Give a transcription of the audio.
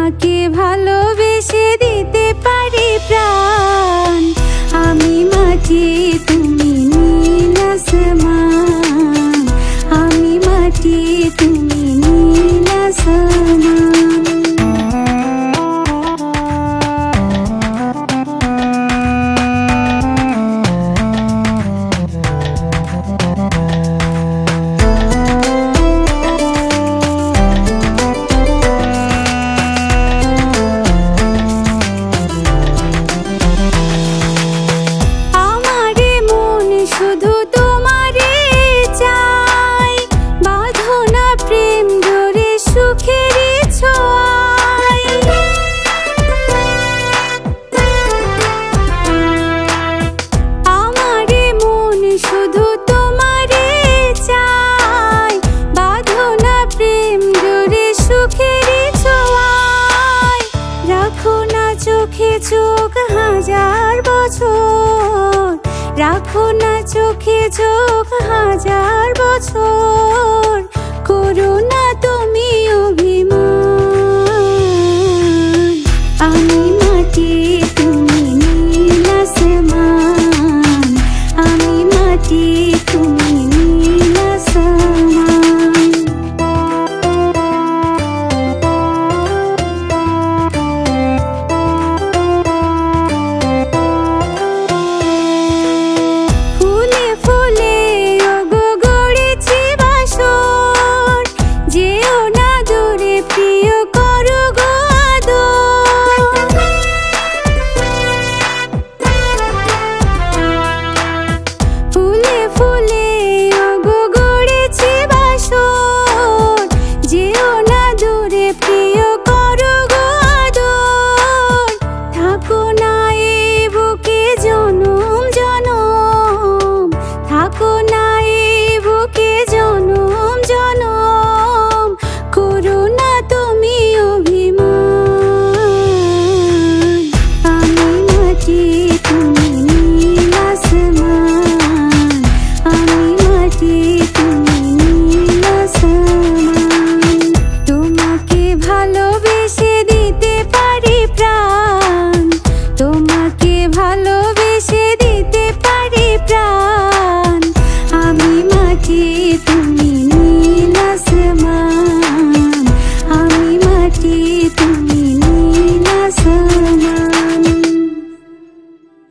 তোমাকে ভালোবেসে দিতে পারি প্রাণ। আমি মাটি তুমি নীল আসমান, আমি মাটি তুমি নীল আসমান। চোখ হাজার বছর, রাখো না চোখে চোখ হাজার বছর, করো না তুমি অভিমান। আমি মাটি তুমি নীল আসমান, আমি মাটি তুমি নীল আসমান। তুমি নীল আসমান, আমি মাটি